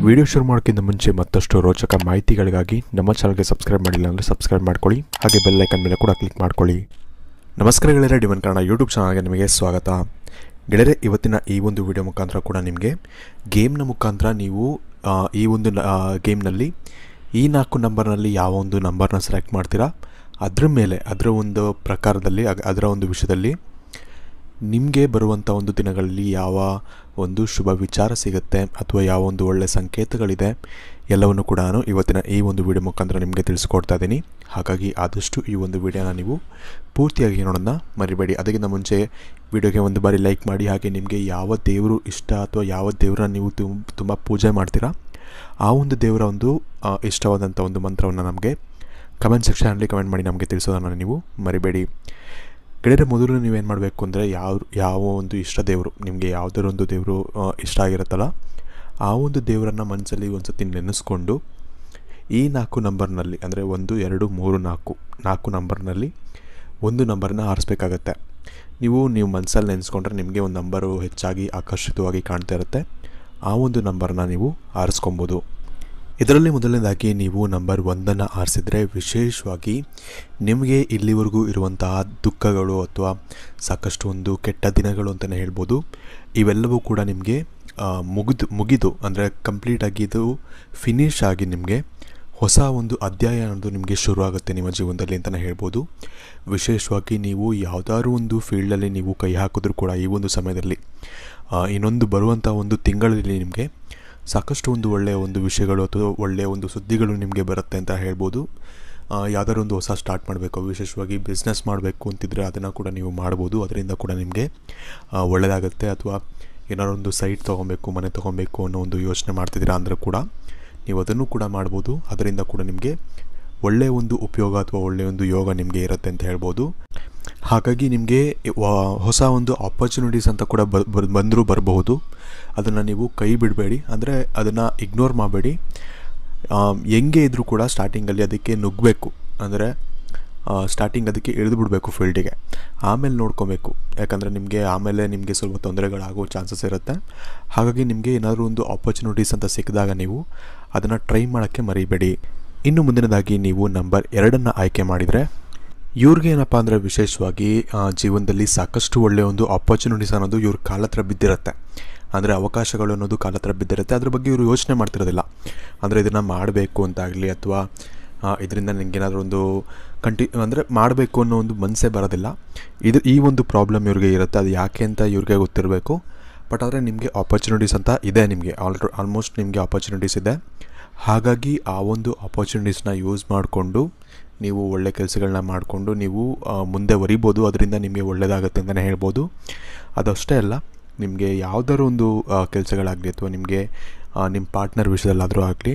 Video ಶುರು ಮಾಡೋಕ್ಕಿಂತ ಮುಂಚೆ ಮತ್ತಷ್ಟು ರೋಚಕ ಮಾಹಿತಿಗಳಿಗಾಗಿ ನಮ್ಮ ಚಾನಲ್ಗೆ ಸಬ್ಸ್ಕ್ರೈಬ್ ಮಾಡಿಲ್ಲ ಅಂದರೆ ಸಬ್ಸ್ಕ್ರೈಬ್ ಮಾಡ್ಕೊಳ್ಳಿ, ಹಾಗೆ ಬೆಲ್ ಐಕನ್ ಮೇಲೆ ಕೂಡ ಕ್ಲಿಕ್ ಮಾಡ್ಕೊಳ್ಳಿ. ನಮಸ್ಕಾರ ಗೆಳೆಯರೆ, ಡಿಮನ್ ಕನ್ನಡ ಯೂಟ್ಯೂಬ್ ಚಾನಲ್ಗೆ ನಿಮಗೆ ಸ್ವಾಗತ. ಗೆಳೆಯರೆ, ಇವತ್ತಿನ ಈ ಒಂದು ವಿಡಿಯೋ ಮುಖಾಂತರ ಕೂಡ ನಿಮಗೆ ಗೇಮ್ನ ಮುಖಾಂತರ ನೀವು ಈ ಒಂದು ಗೇಮ್ನಲ್ಲಿ ಈ 4 ನಂಬರ್ನಲ್ಲಿ ಯಾವ ಒಂದು ನಂಬರ್ನ ಸೆಲೆಕ್ಟ್ ಮಾಡ್ತೀರಾ ಅದರ ಮೇಲೆ, ಅದರ ಒಂದು ಪ್ರಕಾರದಲ್ಲಿ, ಅದರ ಒಂದು ವಿಷಯದಲ್ಲಿ ನಿಮಗೆ ಬರುವಂಥ ಒಂದು ದಿನಗಳಲ್ಲಿ ಯಾವ ಒಂದು ಶುಭ ವಿಚಾರ ಸಿಗುತ್ತೆ ಅಥವಾ ಯಾವ ಒಂದು ಒಳ್ಳೆಯ ಸಂಕೇತಗಳಿದೆ ಎಲ್ಲವನ್ನು ಕೂಡ ನಾನು ಇವತ್ತಿನ ಈ ಒಂದು ವಿಡಿಯೋ ಮುಖಾಂತರ ನಿಮಗೆ ತಿಳಿಸ್ಕೊಡ್ತಾ ಇದ್ದೀನಿ. ಹಾಗಾಗಿ ಆದಷ್ಟು ಈ ಒಂದು ವಿಡಿಯೋನ ನೀವು ಪೂರ್ತಿಯಾಗಿ ನೋಡೋಣ ಮರಿಬೇಡಿ. ಅದಕ್ಕಿಂತ ಮುಂಚೆ ವಿಡಿಯೋಗೆ ಒಂದು ಬಾರಿ ಲೈಕ್ ಮಾಡಿ, ಹಾಗೆ ನಿಮಗೆ ಯಾವ ದೇವರು ಇಷ್ಟ ಅಥವಾ ಯಾವ ದೇವರನ್ನ ನೀವು ತುಂಬ ಪೂಜೆ ಮಾಡ್ತೀರಾ ಆ ಒಂದು ದೇವರ ಒಂದು ಇಷ್ಟವಾದಂಥ ಒಂದು ಮಂತ್ರವನ್ನು ನಮಗೆ ಕಮೆಂಟ್ ಸೆಕ್ಷನಲ್ಲಿ ಕಮೆಂಟ್ ಮಾಡಿ ನಮಗೆ ತಿಳಿಸೋದನ್ನು ನೀವು ಮರಿಬೇಡಿ. ಗೆಳೆಯರೆ, ಮೊದಲು ನೀವೇನು ಮಾಡಬೇಕು ಅಂದರೆ ಯಾವ ಒಂದು ಇಷ್ಟ ದೇವರು, ನಿಮಗೆ ಯಾವುದಾದ್ರು ಒಂದು ದೇವರು ಇಷ್ಟ ಆಗಿರುತ್ತಲ್ಲ ಆ ಒಂದು ದೇವರನ್ನು ಮನಸ್ಸಲ್ಲಿ ಒಂದು ಸತಿ ನೆನೆಸ್ಕೊಂಡು ಈ 4 ನಂಬರ್ನಲ್ಲಿ ಅಂದರೆ 1, 2, 3, 4 ನಂಬರ್ನಲ್ಲಿ ಒಂದು ನಂಬರನ್ನ ಆರಿಸ್ಬೇಕಾಗತ್ತೆ. ನೀವು ಮನಸ್ಸಲ್ಲಿ ನೆನೆಸ್ಕೊಂಡ್ರೆ ನಿಮಗೆ ಒಂದು ನಂಬರು ಹೆಚ್ಚಾಗಿ ಆಕರ್ಷಿತವಾಗಿ ಕಾಣ್ತಾ ಇರುತ್ತೆ. ಆ ಒಂದು ನಂಬರನ್ನ ನೀವು ಆರಿಸ್ಕೊಬೋದು. ಇದರಲ್ಲಿ ಮೊದಲನೇದಾಗಿ ನೀವು ನಂಬರ್ 1 ಆರಿಸಿದರೆ ವಿಶೇಷವಾಗಿ ನಿಮಗೆ ಇಲ್ಲಿವರೆಗೂ ಇರುವಂತಹ ದುಃಖಗಳು ಅಥವಾ ಸಾಕಷ್ಟು ಒಂದು ಕೆಟ್ಟ ದಿನಗಳು ಅಂತಲೇ ಹೇಳ್ಬೋದು, ಇವೆಲ್ಲವೂ ಕೂಡ ನಿಮಗೆ ಮುಗಿದು ಅಂದರೆ ಕಂಪ್ಲೀಟಾಗಿ ಇದು ಫಿನಿಶ್ ಆಗಿ ನಿಮಗೆ ಹೊಸ ಒಂದು ಅಧ್ಯಾಯ ಅನ್ನೋದು ನಿಮಗೆ ಶುರುವಾಗುತ್ತೆ ನಿಮ್ಮ ಜೀವನದಲ್ಲಿ ಅಂತಲೇ ಹೇಳ್ಬೋದು. ವಿಶೇಷವಾಗಿ ನೀವು ಯಾವುದಾದ್ರೂ ಒಂದು ಫೀಲ್ಡಲ್ಲಿ ನೀವು ಕೈ ಹಾಕಿದ್ರೂ ಕೂಡ ಈ ಒಂದು ಸಮಯದಲ್ಲಿ ಇನ್ನೊಂದು ಬರುವಂಥ ಒಂದು ತಿಂಗಳಲ್ಲಿ ನಿಮಗೆ ಸಾಕಷ್ಟು ಒಂದು ಒಳ್ಳೆಯ ಒಂದು ವಿಷಯಗಳು ಅಥವಾ ಒಳ್ಳೆಯ ಒಂದು ಸುದ್ದಿಗಳು ನಿಮಗೆ ಬರುತ್ತೆ ಅಂತ ಹೇಳ್ಬೋದು. ಯಾವುದಾದ್ರು ಒಂದು ಹೊಸ ಸ್ಟಾರ್ಟ್ ಮಾಡಬೇಕು, ವಿಶೇಷವಾಗಿ ಬಿಸ್ನೆಸ್ ಮಾಡಬೇಕು ಅಂತಿದ್ರೆ ಅದನ್ನು ಕೂಡ ನೀವು ಮಾಡ್ಬೋದು. ಅದರಿಂದ ಕೂಡ ನಿಮಗೆ ಒಳ್ಳೆಯದಾಗುತ್ತೆ. ಅಥವಾ ಏನಾದ್ರು ಒಂದು ಸೈಟ್ ತೊಗೊಬೇಕು, ಮನೆ ತೊಗೊಬೇಕು ಅನ್ನೋ ಒಂದು ಯೋಚನೆ ಮಾಡ್ತಿದ್ದೀರಾ ಅಂದರೆ ಕೂಡ ನೀವು ಅದನ್ನು ಕೂಡ ಮಾಡ್ಬೋದು. ಅದರಿಂದ ಕೂಡ ನಿಮಗೆ ಒಳ್ಳೆಯ ಒಂದು ಉಪಯೋಗ ಅಥವಾ ಒಳ್ಳೆಯ ಒಂದು ಯೋಗ ನಿಮಗೆ ಇರುತ್ತೆ ಅಂತ ಹೇಳ್ಬೋದು. ಹಾಗಾಗಿ ನಿಮಗೆ ಹೊಸ ಒಂದು ಆಪರ್ಚುನಿಟೀಸ್ ಅಂತ ಕೂಡ ಬಂದರೂ ಬರಬಹುದು. ಅದನ್ನು ನೀವು ಕೈ ಬಿಡಬೇಡಿ, ಅಂದರೆ ಅದನ್ನು ಇಗ್ನೋರ್ ಮಾಡಬೇಡಿ. ಹೆಂಗೆ ಇದ್ದರೂ ಕೂಡ ಸ್ಟಾರ್ಟಿಂಗಲ್ಲಿ ಅದಕ್ಕೆ ನುಗ್ಗಬೇಕು, ಅಂದರೆ ಸ್ಟಾರ್ಟಿಂಗ್ ಅದಕ್ಕೆ ಇಳಿದು ಬಿಡಬೇಕು ಫೀಲ್ಡಿಗೆ, ಆಮೇಲೆ ನೋಡ್ಕೊಬೇಕು. ಯಾಕಂದರೆ ನಿಮಗೆ ಸ್ವಲ್ಪ ತೊಂದರೆಗಳಾಗೋ ಚಾನ್ಸಸ್ ಇರುತ್ತೆ. ಹಾಗಾಗಿ ನಿಮಗೆ ಏನಾದರೂ ಒಂದು ಆಪರ್ಚುನಿಟೀಸ್ ಅಂತ ಸಿಕ್ಕಿದಾಗ ನೀವು ಅದನ್ನು ಟ್ರೈ ಮಾಡೋಕ್ಕೆ ಮರಿಬೇಡಿ. ಇನ್ನು ಮುಂದಿನದಾಗಿ ನೀವು ನಂಬರ್ 2 ಆಯ್ಕೆ ಮಾಡಿದರೆ ಇವ್ರಿಗೆ ಏನಪ್ಪ ಅಂದರೆ ವಿಶೇಷವಾಗಿ ಜೀವನದಲ್ಲಿ ಸಾಕಷ್ಟು ಒಳ್ಳೆಯ ಒಂದು ಆಪರ್ಚುನಿಟೀಸ್ ಅನ್ನೋದು ಇವ್ರ ಕಾಲ ಹತ್ರ ಬಿದ್ದಿರುತ್ತೆ. ಅಂದರೆ ಅವಕಾಶಗಳು ಅನ್ನೋದು ಕಾಲ ಹತ್ರ ಬಿದ್ದಿರುತ್ತೆ. ಅದ್ರ ಬಗ್ಗೆ ಇವರು ಯೋಚನೆ ಮಾಡ್ತಿರೋದಿಲ್ಲ. ಅಂದರೆ ಇದನ್ನು ಮಾಡಬೇಕು ಅಂತಾಗಲಿ ಅಥವಾ ಇದರಿಂದ ನಿಮಗೇನಾದರೂ ಒಂದು ಅಂದರೆ ಮಾಡಬೇಕು ಅನ್ನೋ ಒಂದು ಮನಸ್ಸೇ ಬರೋದಿಲ್ಲ. ಈ ಒಂದು ಪ್ರಾಬ್ಲಮ್ ಇವ್ರಿಗೆ ಇರುತ್ತೆ. ಅದು ಯಾಕೆ ಅಂತ ಇವ್ರಿಗೆ ಗೊತ್ತಿರಬೇಕು. ಬಟ್ ಆದರೆ ನಿಮಗೆ ಆಪರ್ಚುನಿಟೀಸ್ ಅಂತ ಇದೆ, ನಿಮಗೆ ಆಲ್ಮೋಸ್ಟ್ ನಿಮಗೆ ಆಪರ್ಚುನಿಟೀಸ್ ಇದೆ. ಹಾಗಾಗಿ ಆ ಒಂದು ಆಪರ್ಚುನಿಟೀಸ್ನ ಯೂಸ್ ಮಾಡಿಕೊಂಡು ನೀವು ಒಳ್ಳೆ ಕೆಲಸಗಳನ್ನ ಮಾಡಿಕೊಂಡು ನೀವು ಮುಂದೆ ವರಿಬೋದು. ಅದರಿಂದ ನಿಮಗೆ ಒಳ್ಳೆಯದಾಗುತ್ತೆ ಅಂತಲೇ ಹೇಳ್ಬೋದು. ಅದಷ್ಟೇ ಅಲ್ಲ, ನಿಮಗೆ ಯಾವುದಾದ್ರು ಒಂದು ಕೆಲಸಗಳಾಗಲಿ ಅಥವಾ ನಿಮಗೆ ನಿಮ್ಮ ಪಾರ್ಟ್ನರ್ ವಿಷಯದಲ್ಲಾದರೂ ಆಗಲಿ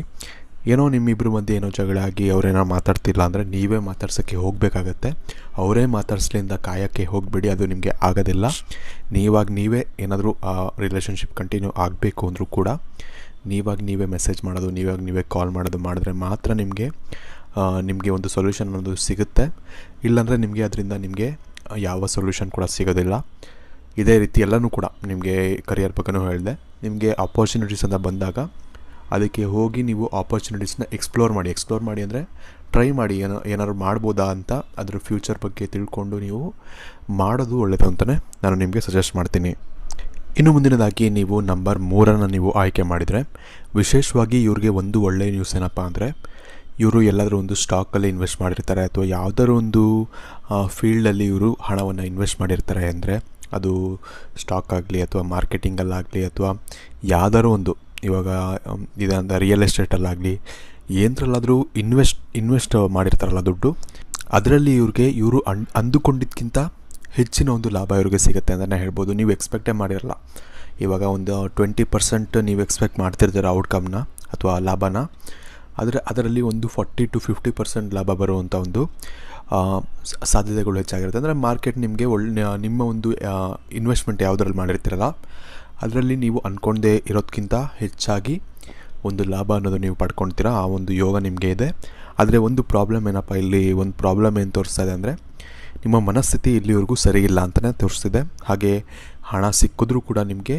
ಏನೋ ನಿಮ್ಮಿಬ್ಬರ ಮಧ್ಯೆ ಏನೋ ಜಗಳ ಆಗಿ ಅವರೇನೋ ಮಾತಾಡ್ತಿಲ್ಲ ಅಂದರೆ ನೀವೇ ಮಾತಾಡ್ಸೋಕ್ಕೆ ಹೋಗಬೇಕಾಗತ್ತೆ. ಅವರೇ ಮಾತಾಡ್ಸ್ಲಿಂದ ಕಾಯೋಕ್ಕೆ ಹೋಗಬೇಡಿ, ಅದು ನಿಮಗೆ ಆಗೋದಿಲ್ಲ. ನೀವೇ ಏನಾದರೂ ರಿಲೇಷನ್ಶಿಪ್ ಕಂಟಿನ್ಯೂ ಆಗಬೇಕು ಅಂದರೂ ಕೂಡ ನೀವೇ ಮೆಸೇಜ್ ಮಾಡೋದು, ನೀವೇ ಕಾಲ್ ಮಾಡೋದು ಮಾಡಿದ್ರೆ ಮಾತ್ರ ನಿಮಗೆ ಒಂದು ಸೊಲ್ಯೂಷನ್ ಅನ್ನೋದು ಸಿಗುತ್ತೆ. ಇಲ್ಲಾಂದರೆ ನಿಮಗೆ ಅದರಿಂದ ನಿಮಗೆ ಯಾವ ಸೊಲ್ಯೂಷನ್ ಕೂಡ ಸಿಗೋದಿಲ್ಲ. ಇದೇ ರೀತಿ ಎಲ್ಲನೂ ಕೂಡ ನಿಮಗೆ ಕರಿಯರ್ ಬಗ್ಗೆನೂ ಹೇಳಿದೆ. ನಿಮಗೆ ಆಪರ್ಚುನಿಟೀಸ್ ಅಂತ ಬಂದಾಗ ಅದಕ್ಕೆ ಹೋಗಿ ನೀವು ಆಪರ್ಚುನಿಟೀಸ್ನ ಎಕ್ಸ್ಪ್ಲೋರ್ ಮಾಡಿ ಅಂದರೆ ಟ್ರೈ ಮಾಡಿ, ಏನಾದ್ರು ಮಾಡ್ಬೋದಾ ಅಂತ ಅದರ ಫ್ಯೂಚರ್ ಬಗ್ಗೆ ತಿಳ್ಕೊಂಡು ನೀವು ಮಾಡೋದು ಒಳ್ಳೆಯದು ಅಂತಲೇ ನಾನು ನಿಮಗೆ ಸಜೆಸ್ಟ್ ಮಾಡ್ತೀನಿ. ಇನ್ನು ಮುಂದಿನದಾಗಿ ನೀವು ನಂಬರ್ 3 ನೀವು ಆಯ್ಕೆ ಮಾಡಿದರೆ ವಿಶೇಷವಾಗಿ ಇವ್ರಿಗೆ ಒಂದು ಒಳ್ಳೆಯ ನ್ಯೂಸ್ ಏನಪ್ಪ ಅಂದರೆ ಇವರು ಎಲ್ಲಾದರೂ ಒಂದು ಸ್ಟಾಕಲ್ಲಿ ಇನ್ವೆಸ್ಟ್ ಮಾಡಿರ್ತಾರೆ ಅಥವಾ ಯಾವುದಾದ್ರು ಒಂದು ಫೀಲ್ಡಲ್ಲಿ ಇವರು ಹಣವನ್ನು ಇನ್ವೆಸ್ಟ್ ಮಾಡಿರ್ತಾರೆ. ಅಂದರೆ ಅದು ಸ್ಟಾಕ್ ಆಗಲಿ ಅಥವಾ ಮಾರ್ಕೆಟಿಂಗಲ್ಲಾಗಲಿ ಅಥವಾ ಯಾವುದಾದ್ರು ಒಂದು ಇವಾಗ ಇದಂತ ರಿಯಲ್ ಎಸ್ಟೇಟಲ್ಲಾಗಲಿ ಏನರಲ್ಲಾದರೂ ಇನ್ವೆಸ್ಟ್ ಮಾಡಿರ್ತಾರಲ್ಲ ದುಡ್ಡು, ಅದರಲ್ಲಿ ಇವರು ಅಂದುಕೊಂಡಿದ್ದಕ್ಕಿಂತ ಹೆಚ್ಚಿನ ಒಂದು ಲಾಭ ಇವ್ರಿಗೆ ಸಿಗುತ್ತೆ ಅಂತಲೇ ಹೇಳ್ಬೋದು. ನೀವು ಎಕ್ಸ್ಪೆಕ್ಟೇ ಮಾಡಿರಲ್ಲ. ಇವಾಗ ಒಂದು 20% ನೀವು ಎಕ್ಸ್ಪೆಕ್ಟ್ ಮಾಡ್ತಿರ್ತೀರ ಔಟ್ಕಮ್ನ ಅಥವಾ ಲಾಭನ, ಆದರೆ ಅದರಲ್ಲಿ ಒಂದು 40 to 50% ಲಾಭ ಬರುವಂಥ ಒಂದು ಸಾಧ್ಯತೆಗಳು ಹೆಚ್ಚಾಗಿರುತ್ತೆ. ಅಂದರೆ ಮಾರ್ಕೆಟ್ ನಿಮಗೆ ನಿಮ್ಮ ಒಂದು ಇನ್ವೆಸ್ಟ್ಮೆಂಟ್ ಯಾವುದ್ರಲ್ಲಿ ಮಾಡಿರ್ತೀರಲ್ಲ ಅದರಲ್ಲಿ ನೀವು ಅಂದ್ಕೊಂಡೇ ಇರೋದಕ್ಕಿಂತ ಹೆಚ್ಚಾಗಿ ಒಂದು ಲಾಭ ಅನ್ನೋದು ನೀವು ಪಡ್ಕೊಳ್ತೀರಾ. ಆ ಒಂದು ಯೋಗ ನಿಮಗೆ ಇದೆ. ಆದರೆ ಒಂದು ಪ್ರಾಬ್ಲಮ್ ಏನಪ್ಪ, ಇಲ್ಲಿ ಒಂದು ಪ್ರಾಬ್ಲಮ್ ಏನು ತೋರಿಸ್ತಾ ಇದೆ ಅಂದರೆ ನಿಮ್ಮ ಮನಸ್ಥಿತಿ ಇಲ್ಲಿವರೆಗೂ ಸರಿಯಿಲ್ಲ ಅಂತಲೇ ತೋರಿಸ್ತಿದೆ. ಹಾಗೆ ಹಣ ಸಿಕ್ಕಿದ್ರೂ ಕೂಡ ನಿಮಗೆ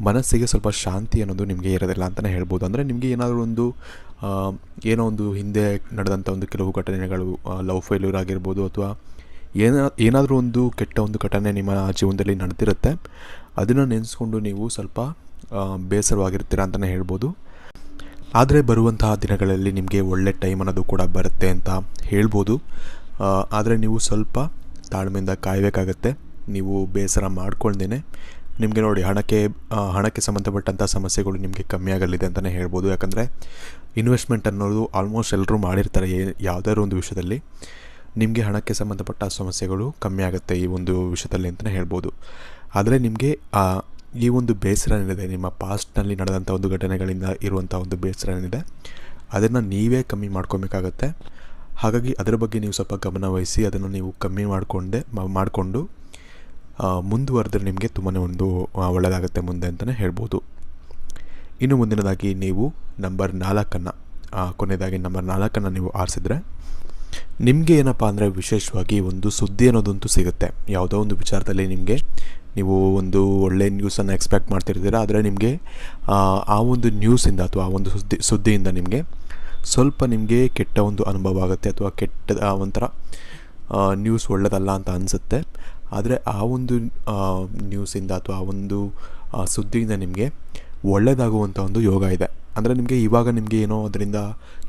ಮನಸ್ಸಿಗೆ ಸ್ವಲ್ಪ ಶಾಂತಿ ಅನ್ನೋದು ನಿಮಗೆ ಇರೋದಿಲ್ಲ ಅಂತಲೇ ಹೇಳ್ಬೋದು. ಅಂದರೆ ನಿಮಗೆ ಏನಾದರೂ ಒಂದು ಏನೋ ಒಂದು ಹಿಂದೆ ನಡೆದಂಥ ಒಂದು ಕೆಲವು ಘಟನೆಗಳು, ಲವ್ ಫೇಲ್ಯೂರ್ ಆಗಿರ್ಬೋದು, ಅಥವಾ ಏನಾದರೂ ಒಂದು ಕೆಟ್ಟ ಒಂದು ಘಟನೆ ನಿಮ್ಮ ಜೀವನದಲ್ಲಿ ನಡೆದಿರುತ್ತೆ, ಅದನ್ನು ನೆನೆಸ್ಕೊಂಡು ನೀವು ಸ್ವಲ್ಪ ಬೇಸರವಾಗಿರ್ತೀರ ಅಂತಲೇ ಹೇಳ್ಬೋದು. ಆದರೆ ಬರುವಂತಹ ದಿನಗಳಲ್ಲಿ ನಿಮಗೆ ಒಳ್ಳೆ ಟೈಮ್ ಅನ್ನೋದು ಕೂಡ ಬರುತ್ತೆ ಅಂತ ಹೇಳ್ಬೋದು. ಆದರೆ ನೀವು ಸ್ವಲ್ಪ ತಾಳ್ಮೆಯಿಂದ ಕಾಯಬೇಕಾಗತ್ತೆ. ನೀವು ಬೇಸರ ಮಾಡ್ಕೊಳ್ದೇನೆ ನಿಮಗೆ ನೋಡಿ ಹಣಕ್ಕೆ ಸಂಬಂಧಪಟ್ಟಂಥ ಸಮಸ್ಯೆಗಳು ನಿಮಗೆ ಕಮ್ಮಿ ಆಗಲಿದೆ ಅಂತಲೇ ಹೇಳ್ಬೋದು. ಯಾಕಂದರೆ ಇನ್ವೆಸ್ಟ್ಮೆಂಟ್ ಅನ್ನೋದು ಆಲ್ಮೋಸ್ಟ್ ಎಲ್ಲರೂ ಮಾಡಿರ್ತಾರೆ ಯಾವುದಾದ್ರು ಒಂದು ವಿಷಯದಲ್ಲಿ. ನಿಮಗೆ ಹಣಕ್ಕೆ ಸಂಬಂಧಪಟ್ಟ ಸಮಸ್ಯೆಗಳು ಕಮ್ಮಿ ಆಗುತ್ತೆ ಈ ಒಂದು ವಿಷಯದಲ್ಲಿ ಅಂತಲೇ ಹೇಳ್ಬೋದು. ಆದರೆ ನಿಮಗೆ ಈ ಒಂದು ಬೇಸರ ಏನಿದೆ, ನಿಮ್ಮ ಪಾಸ್ಟ್ನಲ್ಲಿ ನಡೆದಂಥ ಒಂದು ಘಟನೆಗಳಿಂದ ಇರುವಂಥ ಒಂದು ಬೇಸರ ಏನಿದೆ, ಅದನ್ನು ನೀವೇ ಕಮ್ಮಿ ಮಾಡ್ಕೊಬೇಕಾಗತ್ತೆ. ಹಾಗಾಗಿ ಅದರ ಬಗ್ಗೆ ನೀವು ಸ್ವಲ್ಪ ಗಮನ ವಹಿಸಿ ಅದನ್ನು ನೀವು ಕಮ್ಮಿ ಮಾಡಿಕೊಂಡು ಮುಂದುವರೆದ್ರೆ ನಿಮಗೆ ತುಂಬಾ ಒಂದು ಒಳ್ಳೆಯದಾಗುತ್ತೆ ಮುಂದೆ ಅಂತಲೇ ಹೇಳ್ಬೋದು. ಇನ್ನು ಮುಂದಿನದಾಗಿ ನೀವು ನಂಬರ್ 4 ಕೊನೆಯದಾಗಿ ನಂಬರ್ 4 ನೀವು ಆರಿಸಿದ್ರೆ ನಿಮಗೆ ಏನಪ್ಪ ಅಂದರೆ ವಿಶೇಷವಾಗಿ ಒಂದು ಸುದ್ದಿ ಅನ್ನೋದಂತೂ ಸಿಗುತ್ತೆ. ಯಾವುದೋ ಒಂದು ವಿಚಾರದಲ್ಲಿ ನೀವು ಒಂದು ಒಳ್ಳೆಯ ನ್ಯೂಸನ್ನು ಎಕ್ಸ್ಪೆಕ್ಟ್ ಮಾಡ್ತಿರ್ತೀರ, ಆದರೆ ನಿಮಗೆ ಆ ಒಂದು ನ್ಯೂಸಿಂದ ಅಥವಾ ಆ ಒಂದು ಸುದ್ದಿಯಿಂದ ನಿಮಗೆ ಸ್ವಲ್ಪ ಕೆಟ್ಟ ಒಂದು ಅನುಭವ ಆಗುತ್ತೆ, ಅಥವಾ ಕೆಟ್ಟ ಒಂಥರ ನ್ಯೂಸ್ ಒಳ್ಳೆಯದಲ್ಲ ಅಂತ ಅನಿಸುತ್ತೆ. ಆದರೆ ಆ ಒಂದು ನ್ಯೂಸಿಂದ ಅಥವಾ ಆ ಒಂದು ಸುದ್ದಿಯಿಂದ ನಿಮಗೆ ಒಳ್ಳೆಯದಾಗುವಂಥ ಒಂದು ಯೋಗ ಇದೆ. ಅಂದರೆ ಇವಾಗ ಏನೋ ಅದರಿಂದ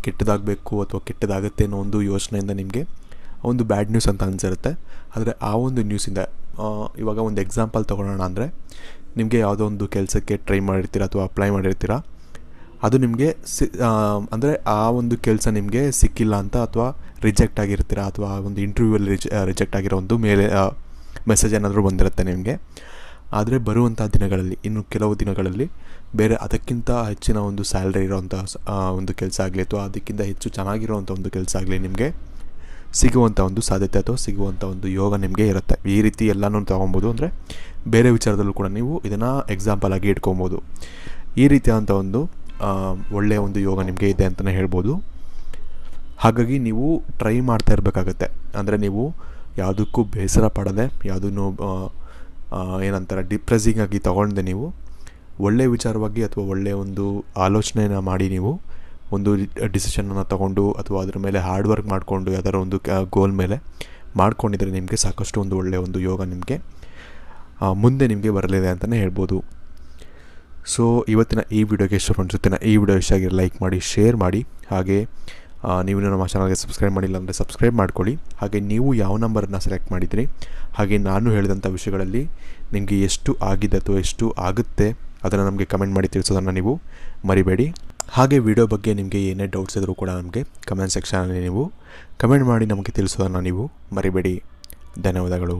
ಕೆಟ್ಟದಾಗಬೇಕು ಅಥವಾ ಕೆಟ್ಟದಾಗುತ್ತೆ ಅನ್ನೋ ಒಂದು ಯೋಚನೆಯಿಂದ ನಿಮಗೆ ಒಂದು ಬ್ಯಾಡ್ ನ್ಯೂಸ್ ಅಂತ ಅನಿಸಿರುತ್ತೆ. ಆದರೆ ಆ ಒಂದು ನ್ಯೂಸಿಂದ ಇವಾಗ ಒಂದು ಎಕ್ಸಾಂಪಲ್ ತೊಗೊಳ್ಳೋಣ ಅಂದರೆ, ನಿಮಗೆ ಯಾವುದೋ ಒಂದು ಕೆಲಸಕ್ಕೆ ಟ್ರೈ ಮಾಡಿರ್ತೀರ ಅಥವಾ ಅಪ್ಲೈ ಮಾಡಿರ್ತೀರ, ಅದು ನಿಮಗೆ ಅಂದರೆ ಆ ಒಂದು ಕೆಲಸ ನಿಮಗೆ ಸಿಕ್ಕಿಲ್ಲ ಅಂತ, ಅಥವಾ ರಿಜೆಕ್ಟ್ ಆಗಿರ್ತೀರ, ಅಥವಾ ಒಂದು ಇಂಟರ್ವ್ಯೂವಲ್ಲಿ ರಿಜೆಕ್ಟ್ ಆಗಿರೋ ಒಂದು ಮೆಸೇಜ್ ಏನಾದರೂ ಬಂದಿರುತ್ತೆ ನಿಮಗೆ. ಆದರೆ ಬರುವಂಥ ದಿನಗಳಲ್ಲಿ, ಇನ್ನು ಕೆಲವು ದಿನಗಳಲ್ಲಿ ಬೇರೆ ಅದಕ್ಕಿಂತ ಹೆಚ್ಚಿನ ಒಂದು ಸ್ಯಾಲ್ರಿ ಇರೋವಂಥ ಒಂದು ಕೆಲಸ ಆಗಲಿ, ಅಥವಾ ಅದಕ್ಕಿಂತ ಹೆಚ್ಚು ಚೆನ್ನಾಗಿರೋವಂಥ ಒಂದು ಕೆಲಸ ಆಗಲಿ ನಿಮಗೆ ಸಿಗುವಂಥ ಒಂದು ಸಾಧ್ಯತೆ ಅಥವಾ ಸಿಗುವಂಥ ಒಂದು ಯೋಗ ನಿಮಗೆ ಇರುತ್ತೆ. ಈ ರೀತಿ ಎಲ್ಲನೂ ತೊಗೊಬೋದು. ಅಂದರೆ ಬೇರೆ ವಿಚಾರದಲ್ಲೂ ಕೂಡ ನೀವು ಇದನ್ನು ಎಕ್ಸಾಂಪಲ್ ಆಗಿ ಇಟ್ಕೊಬೋದು. ಈ ರೀತಿಯಾದಂಥ ಒಂದು ಒಳ್ಳೆಯ ಒಂದು ಯೋಗ ನಿಮಗೆ ಇದೆ ಅಂತಲೇ ಹೇಳ್ಬೋದು. ಹಾಗಾಗಿ ನೀವು ಟ್ರೈ ಮಾಡ್ತಾ ಇರಬೇಕಾಗತ್ತೆ. ಅಂದರೆ ನೀವು ಯಾವುದಕ್ಕೂ ಬೇಸರ ಪಡದೆ, ಯಾವುದನ್ನು ಏನಂತಾರೆ ಡಿಪ್ರೆಸಿಂಗ್ ಆಗಿ ತೊಗೊಂಡೆ ನೀವು ಒಳ್ಳೆಯ ವಿಚಾರವಾಗಿ ಅಥವಾ ಒಳ್ಳೆಯ ಒಂದು ಆಲೋಚನೆಯನ್ನು ಮಾಡಿ ನೀವು ಒಂದು ಡಿಸಿಷನನ್ನು ತೊಗೊಂಡು, ಅಥವಾ ಅದ್ರ ಮೇಲೆ ಹಾರ್ಡ್ ವರ್ಕ್ ಮಾಡಿಕೊಂಡು ಯಾವ್ದಾರ ಒಂದು ಗೋಲ್ ಮೇಲೆ ಮಾಡ್ಕೊಂಡಿದ್ರೆ ನಿಮಗೆ ಸಾಕಷ್ಟು ಒಂದು ಒಳ್ಳೆಯ ಒಂದು ಯೋಗ ನಿಮಗೆ ಮುಂದೆ ನಿಮಗೆ ಬರಲಿದೆ ಅಂತಲೇ ಹೇಳ್ಬೋದು. ಸೊ ಇವತ್ತಿನ ಈ ವಿಡಿಯೋಗೆ ಇಷ್ಟ ಅನಿಸುತ್ತೇನೆ. ಈ ವಿಡಿಯೋ ಇಷ್ಟ ಆಗಿ ಲೈಕ್ ಮಾಡಿ, ಶೇರ್ ಮಾಡಿ. ಹಾಗೆ ನೀವು ನಮ್ಮ ಚಾನಲ್ಗೆ ಸಬ್ಸ್ಕ್ರೈಬ್ ಮಾಡಿಲ್ಲ ಅಂದರೆ ಸಬ್ಸ್ಕ್ರೈಬ್ ಮಾಡ್ಕೊಳ್ಳಿ. ಹಾಗೆ ನೀವು ಯಾವ ನಂಬರನ್ನು ಸೆಲೆಕ್ಟ್ ಮಾಡಿದಿರಿ, ಹಾಗೆ ನಾನು ಹೇಳಿದಂಥ ವಿಷಯಗಳಲ್ಲಿ ನಿಮಗೆ ಎಷ್ಟು ಆಗಿದೆ ಅಥವಾ ಎಷ್ಟು ಆಗುತ್ತೆ ಅದನ್ನು ನಮಗೆ ಕಮೆಂಟ್ ಮಾಡಿ ತಿಳಿಸೋದನ್ನು ನೀವು ಮರಿಬೇಡಿ. ಹಾಗೆ ವಿಡಿಯೋ ಬಗ್ಗೆ ನಿಮಗೆ ಏನೇ ಡೌಟ್ಸ್ ಇದ್ದರೂ ಕೂಡ ನಮಗೆ ಕಮೆಂಟ್ ಸೆಕ್ಷನಲ್ಲಿ ನೀವು ಕಮೆಂಟ್ ಮಾಡಿ ನಮಗೆ ತಿಳಿಸೋದನ್ನು ನೀವು ಮರಿಬೇಡಿ. ಧನ್ಯವಾದಗಳು.